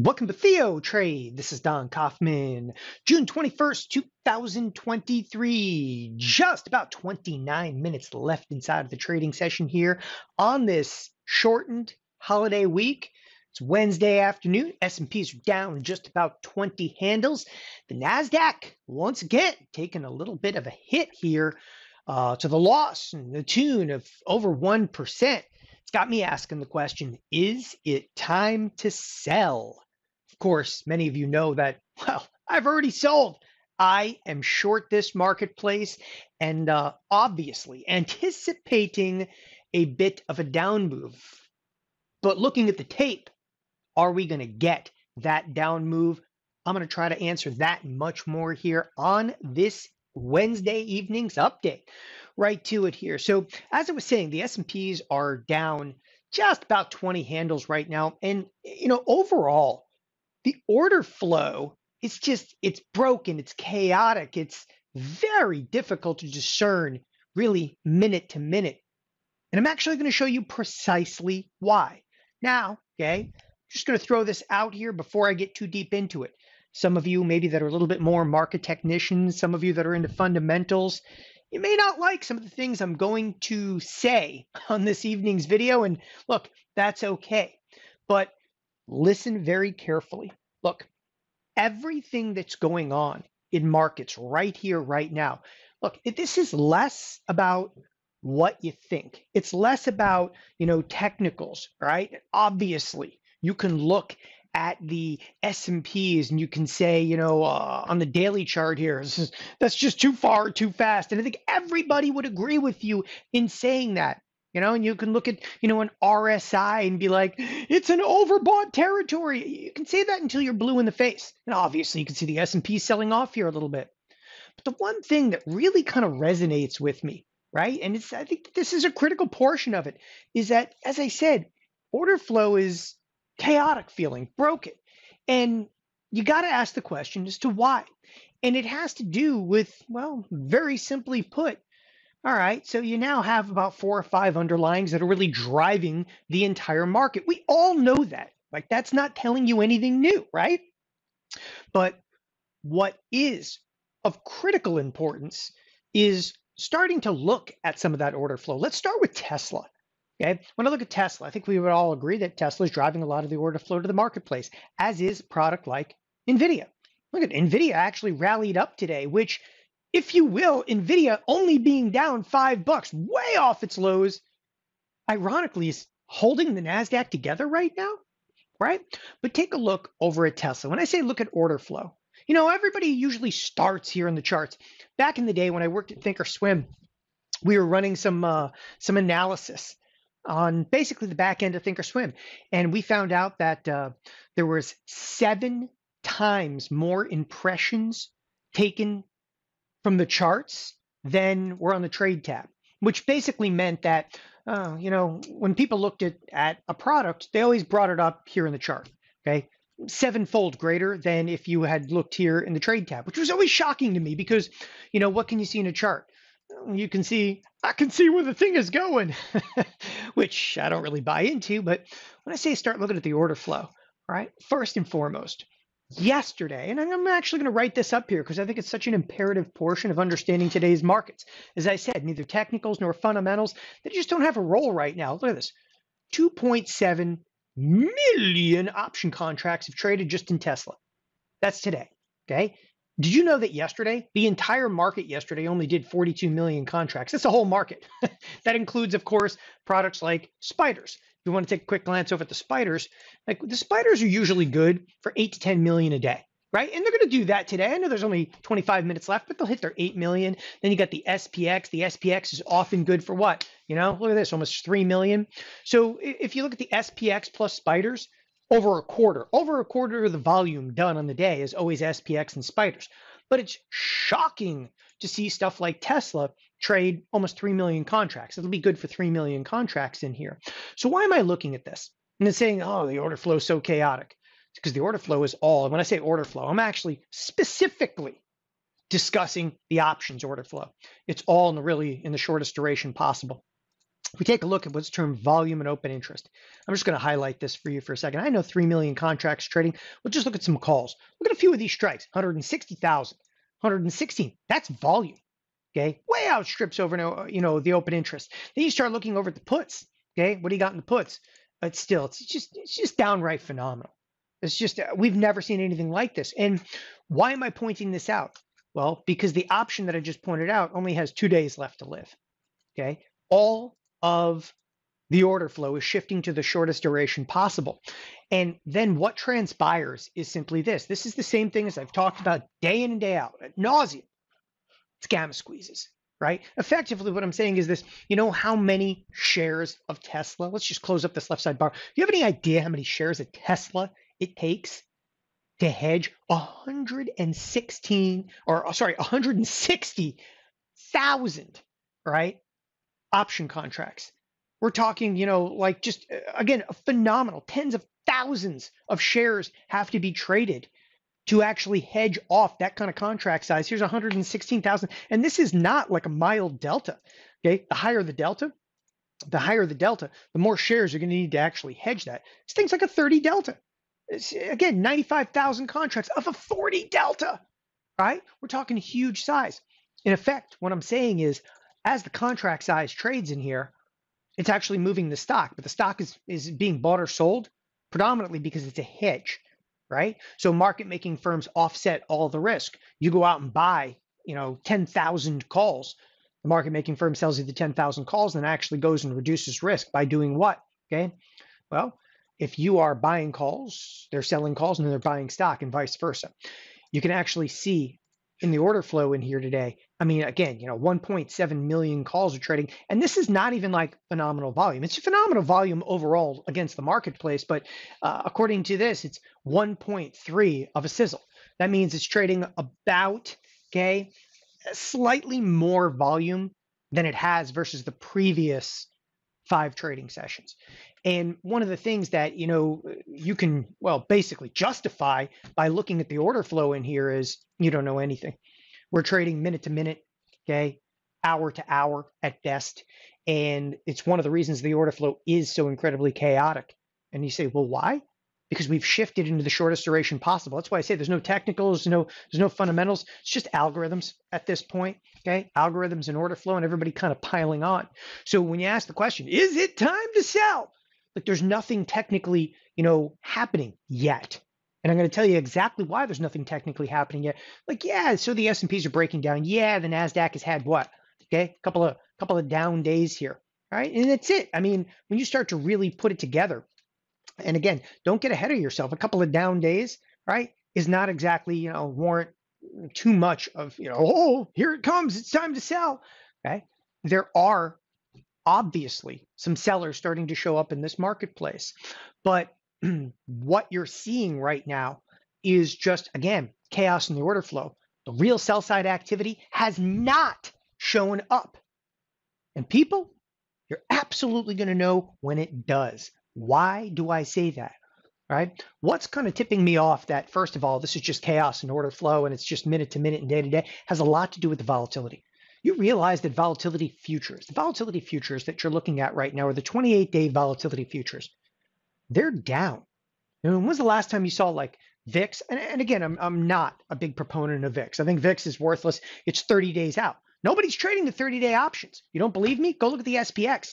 Welcome to TheoTrade. This is Don Kaufman. June 21st, 2023. Just about 29 minutes left inside of the trading session here on this shortened holiday week. It's Wednesday afternoon. S&Ps are down just about 20 handles. The Nasdaq, once again, taking a little bit of a hit here to the loss in the tune of over 1%. It's got me asking the question, is it time to sell? Of course, many of you know that, well, I've already sold. I am short this marketplace and obviously anticipating a bit of a down move. But looking at the tape, are we going to get that down move? I'm going to try to answer that and much more here on this Wednesday evening's update. Right to it here. So as I was saying, the S&Ps are down just about 20 handles right now. And, overall, the order flow is it's broken, it's chaotic, it's very difficult to discern really minute to minute. And I'm actually going to show you precisely why. Now, okay, just going to throw this out here before I get too deep into it. Some of you maybe that are a little bit more market technicians, some of you that are into fundamentals, you may not like some of the things I'm going to say on this evening's video. And look, that's okay. But listen very carefully. Look, everything that's going on in markets right here, right now, look, this is less about what you think. It's less about, technicals, right? Obviously, you can look at the S&Ps and you can say, on the daily chart here, that's just too far, too fast. And I think everybody would agree with you in saying that. And you can look at, an RSI and be like, it's an overbought territory. You can say that until you're blue in the face. And obviously you can see the S&P selling off here a little bit. But the one thing that really kind of resonates with me, right? And I think this is a critical portion of it, is that, as I said, order flow is chaotic feeling, broken. And you got to ask the question as to why. And it has to do with, well, very simply put, all right, so you now have about 4 or 5 underlyings that are really driving the entire market. We all know that. Like, that's not telling you anything new, right? But what is of critical importance is starting to look at some of that order flow. Let's start with Tesla. Okay, when I look at Tesla, I think we would all agree that Tesla is driving a lot of the order flow to the marketplace, as is a product like NVIDIA. Look at NVIDIA actually rallied up today, which, if you will, NVIDIA only being down $5, way off its lows, ironically is holding the Nasdaq together right now, right? But take a look over at Tesla. When I say look at order flow, everybody usually starts here in the charts. Back in the day when I worked at thinkorswim, we were running some analysis on basically the back end of thinkorswim, and we found out that there was 7 times more impressions taken from the charts than were on the trade tab, which basically meant that, when people looked at a product, they always brought it up here in the chart, okay? 7-fold greater than if you had looked here in the trade tab, which was always shocking to me because, what can you see in a chart? I can see where the thing is going, which I don't really buy into. But when I say start looking at the order flow, right, first and foremost, yesterday, and I'm actually going to write this up here because I think it's such an imperative portion of understanding today's markets. As I said, neither technicals nor fundamentals, they just don't have a role right now. Look at this. 2.7 million option contracts have traded just in Tesla. That's today, okay? Did you know that yesterday, the entire market yesterday only did 42 million contracts? That's the whole market. That includes, of course, products like spiders. If you want to take a quick glance over at the spiders, like the spiders are usually good for 8 to 10 million a day, right? And they're going to do that today. I know there's only 25 minutes left, but they'll hit their 8 million. Then you got the SPX. The SPX is often good for what? Look at this, almost 3 million. So if you look at the SPX plus spiders, over a quarter of the volume done on the day is always SPX and spiders. But it's shocking to see stuff like Tesla trade almost 3 million contracts. It'll be good for 3 million contracts in here. So why am I looking at this? And then saying, oh, the order flow is so chaotic. It's because the order flow is all, and when I say order flow, I'm actually specifically discussing the options order flow. It's all in the shortest duration possible. If we take a look at what's termed volume and open interest, I'm just going to highlight this for you for a second. I know 3 million contracts trading. We'll just look at some calls. Look at a few of these strikes, 160,000, 116. That's volume. Okay, way outstrips over the open interest. Then you start looking over at the puts. Okay, what do you got in the puts? It's just downright phenomenal. It's just we've never seen anything like this. And why am I pointing this out? Well, because the option that I just pointed out only has 2 days left to live. Okay, all of the order flow is shifting to the shortest duration possible. And then what transpires is simply this. This is the same thing as I've talked about day in and day out ad nauseum. It's gamma squeezes, right? Effectively, what I'm saying is this. You know how many shares of Tesla? Let's just close up this left side bar. Do you have any idea how many shares of Tesla it takes to hedge 160,000, right? Option contracts. We're talking, like just, again, a phenomenal tens of thousands of shares have to be traded to actually hedge off that kind of contract size. Here's 116,000. And this is not like a mild delta. Okay. The higher the delta, the more shares you're going to need to actually hedge that. This thing's like a 30 delta. It's, again, 95,000 contracts of a 40 delta, right? We're talking huge size. In effect, what I'm saying is, as the contract size trades in here, it's actually moving the stock, but the stock is being bought or sold predominantly because it's a hedge, right? So market making firms offset all the risk. You go out and buy, 10,000 calls. The market making firm sells you the 10,000 calls and actually goes and reduces risk by doing what? Okay. Well, if you are buying calls, they're selling calls and they're buying stock and vice versa. You can actually see in the order flow in here today. I mean, again, 1.7 million calls are trading, and this is not even like phenomenal volume. It's a phenomenal volume overall against the marketplace, but according to this, it's 1.3 of a sizzle. That means it's trading about, slightly more volume than it has versus the previous 5 trading sessions. And one of the things that, you can, basically justify by looking at the order flow in here is you don't know anything. We're trading minute to minute, hour to hour at best. And it's one of the reasons the order flow is so incredibly chaotic. And you say, well, why? Because we've shifted into the shortest duration possible. That's why I say there's no technicals, there's no fundamentals. It's just algorithms at this point, algorithms and order flow and everybody kind of piling on. So when you ask the question, is it time to sell? Like there's nothing technically, happening yet. And I'm going to tell you exactly why there's nothing technically happening yet. Like, yeah, so the S&Ps are breaking down. Yeah, the Nasdaq has had what? A couple of down days here, right? And that's it. I mean, when you start to really put it together, and again, don't get ahead of yourself. A couple of down days, right, is not exactly, warrant too much of, oh, here it comes. It's time to sell. Okay. There are obviously some sellers starting to show up in this marketplace, but what you're seeing right now is just, again, chaos in the order flow. The real sell side activity has not shown up. And people, you're absolutely going to know when it does. Why do I say that? Right? What's kind of tipping me off that, first of all, this is just chaos in order flow and it's just minute to minute and day to day, has a lot to do with the volatility. You realize that the volatility futures that you're looking at right now are the 28-day volatility futures. They're down. When was the last time you saw like VIX? And again, I'm not a big proponent of VIX. I think VIX is worthless. It's 30 days out. Nobody's trading the 30-day options. You don't believe me? Go look at the SPX.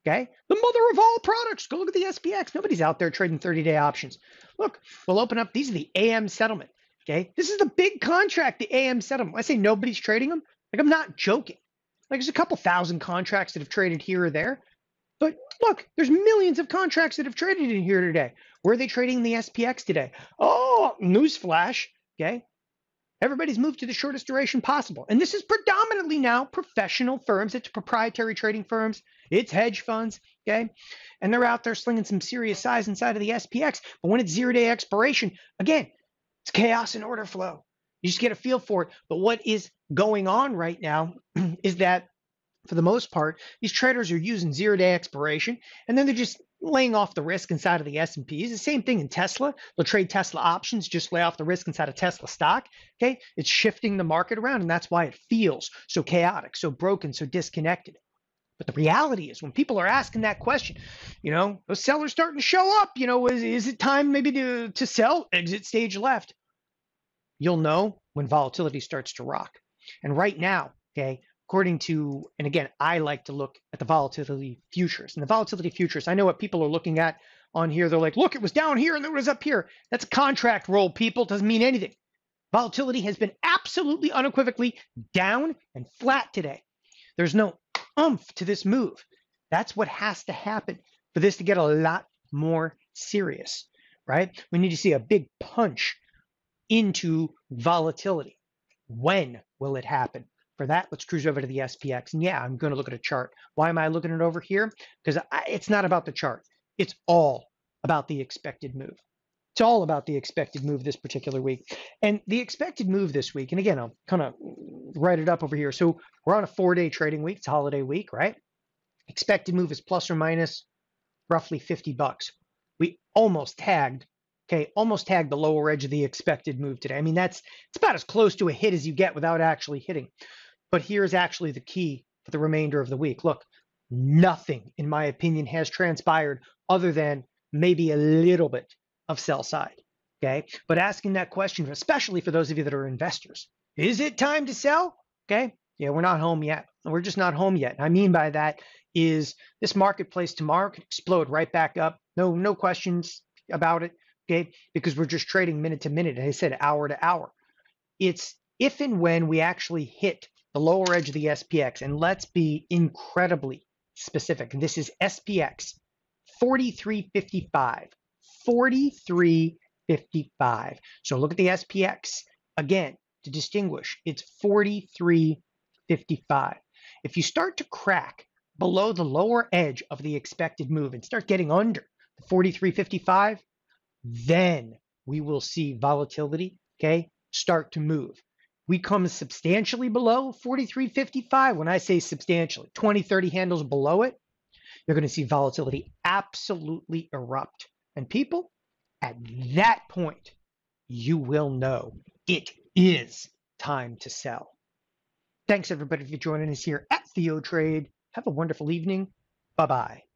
Okay, the mother of all products. Go look at the SPX. Nobody's out there trading 30-day options. Look, we'll open up. These are the AM settlement. Okay, this is the big contract, the AM settlement. When I say nobody's trading them, like I'm not joking. Like there's a couple thousand contracts that have traded here or there. But look, there's millions of contracts that have traded in here today. Where are they trading the SPX today? Oh, newsflash. Okay. Everybody's moved to the shortest duration possible. And this is predominantly now professional firms. It's proprietary trading firms. It's hedge funds. Okay. And they're out there slinging some serious size inside of the SPX. But when it's 0-day expiration, again, it's chaos and order flow. You just get a feel for it. But what is going on right now is that for the most part, these traders are using 0-day expiration, and then they're just laying off the risk inside of the S&P. It's the same thing in Tesla. They'll trade Tesla options, just lay off the risk inside of Tesla stock. Okay, it's shifting the market around, and that's why it feels so chaotic, so broken, so disconnected. But the reality is when people are asking that question, those sellers starting to show up, is it time maybe to sell? Exit stage left. You'll know when volatility starts to rock. And right now, okay, according to, and again, I like to look at the volatility futures. And the volatility futures, I know what people are looking at on here. They're like, look, it was down here and then it was up here. That's a contract roll, people. Doesn't mean anything. Volatility has been absolutely unequivocally down and flat today. There's no oomph to this move. That's what has to happen for this to get a lot more serious, right? We need to see a big punch into volatility. When will it happen? For that, let's cruise over to the SPX. And yeah, I'm going to look at a chart. Why am I looking at it over here? Because it's not about the chart. It's all about the expected move. It's all about the expected move this particular week. And the expected move this week, and again, I'll kind of write it up over here. So we're on a 4-day trading week. It's a holiday week, right? Expected move is plus or minus roughly $50. We almost tagged the lower edge of the expected move today. I mean, it's about as close to a hit as you get without actually hitting. But here's actually the key for the remainder of the week. Look, nothing, in my opinion, has transpired other than maybe a little bit of sell side, okay? But asking that question, especially for those of you that are investors, is it time to sell? Okay, yeah, we're not home yet. We're just not home yet. And I mean by that is this marketplace tomorrow could explode right back up. No questions about it, okay? Because we're just trading minute to minute. And I said hour to hour. It's if and when we actually hit the lower edge of the SPX, and let's be incredibly specific. And this is SPX 43.55. 43.55. So look at the SPX again to distinguish. It's 43.55. If you start to crack below the lower edge of the expected move and start getting under the 43.55, then we will see volatility, okay, start to move. We come substantially below 43.55. When I say substantially, 20, 30 handles below it, you're going to see volatility absolutely erupt. And people, at that point, you will know it is time to sell. Thanks everybody for joining us here at TheoTrade. Have a wonderful evening. Bye-bye.